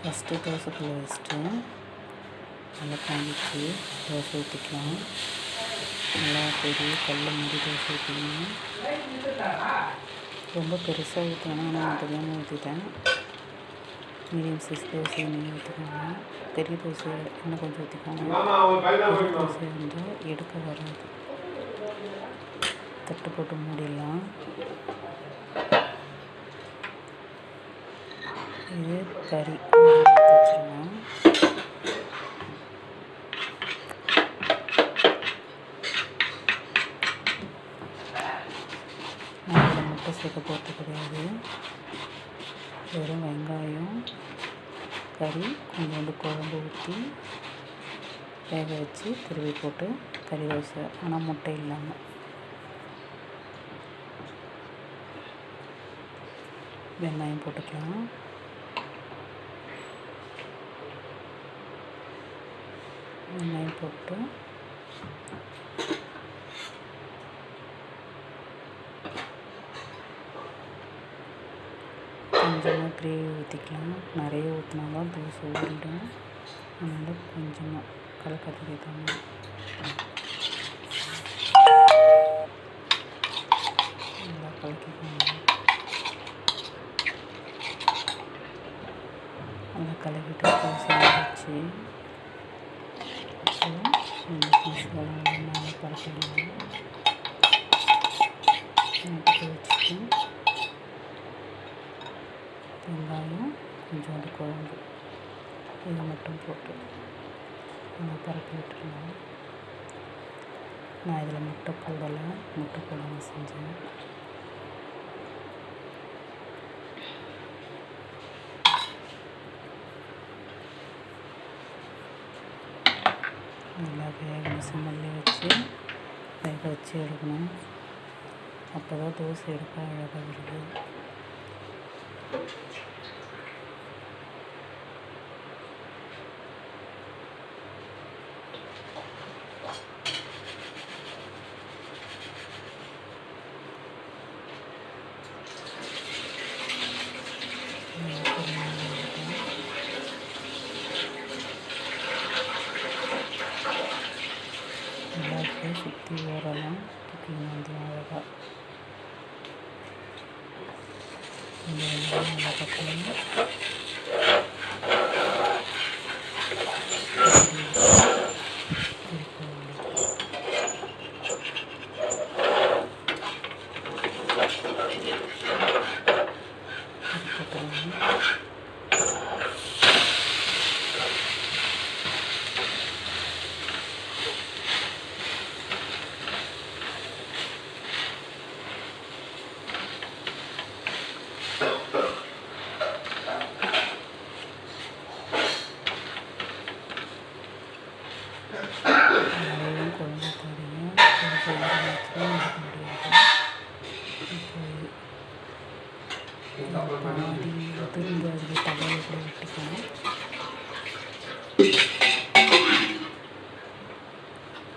First தோசைக்கல்லை வச்சுட்டு நல்லா காஞ்சிச்சு தோசை ஊற்றிக்கலாம். நல்லா பெரிய கல் மாதிரி தோசை ஊற்றிக்கணும். ரொம்ப பெருசாக ஊற்றணும், ஆனால் நான் தெரியாமல் ஊற்றிட்டேன். மீடியம் சைஸ் தோசை நீங்கள் ஊற்றிக்கோங்க. பெரிய தோசை இன்னும் கொஞ்சம் ஊற்றிக்கோங்க. பெரிய தோசை இருந்தால் எடுக்க வராது. தட்டு போட்டு மூடிடலாம். இது கறி வச்சுருவோம். நான் இதில் முட்டை சேர்க்க போகிறது கிடையாது. வெறும் வெங்காயம், கறி, கொஞ்சோண்டு குழம்பு ஊற்றி வேக வச்சு திருவி போட்டு கறி தோசை, ஆனால் முட்டை இல்லாமல். வெங்காயம் போட்டுக்கலாம். வெங்காயம் போட்டு கொஞ்சமாக கிரேவி ஊற்றிக்கலாம். நிறைய ஊற்றினாலும் தோசை ஊறிடும். அதனால் கொஞ்சமாக கலக்கத்துக்கு ஏற்றாமல் நல்லா கலக்கிக்கோங்க. நல்லா கலக்கிட்டு தோசை வச்சு மசாலா மேலே பரப்பிடலாம். வச்சுட்டு வெங்காயம், கொஞ்சோண்டு குழம்பு இதை மட்டும் போட்டு நல்லா பரப்பி விட்டுருங்க. நான் இதில் முட்டை போடாமல் செஞ்சேன். நல்லா வேகணும். சிம்மல்லே வச்சு வேக வச்சு எடுக்கணும். அப்போ தான் தோசை எடுக்க அழகாக வருது. நல்லா சுற்றி ஓரலாம் குக்கிங் வந்து அழகாக நல்லா கட்டணும். நிறையும் குழம்பு தரீங்க. பாதி திரும்ப அதில் தவாலை கூட விட்டுக்கணும்.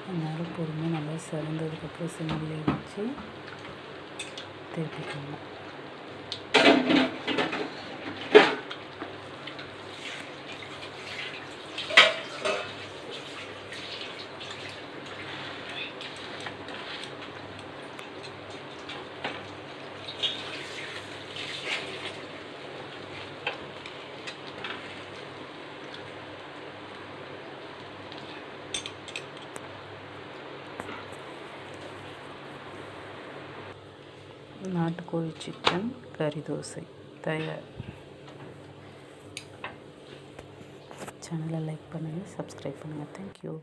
அதனால பொறுமையாக நல்லா சிறந்ததுக்கப்புறம் சிம்மிலே வச்சு திருப்பிக்கணும். நாட்டுக்கோழி சிக்கன் கறி தோசை தயார். சேனலை லைக் பண்ணுங்கள், சப்ஸ்கிரைப் பண்ணுங்கள். தேங்க்யூ.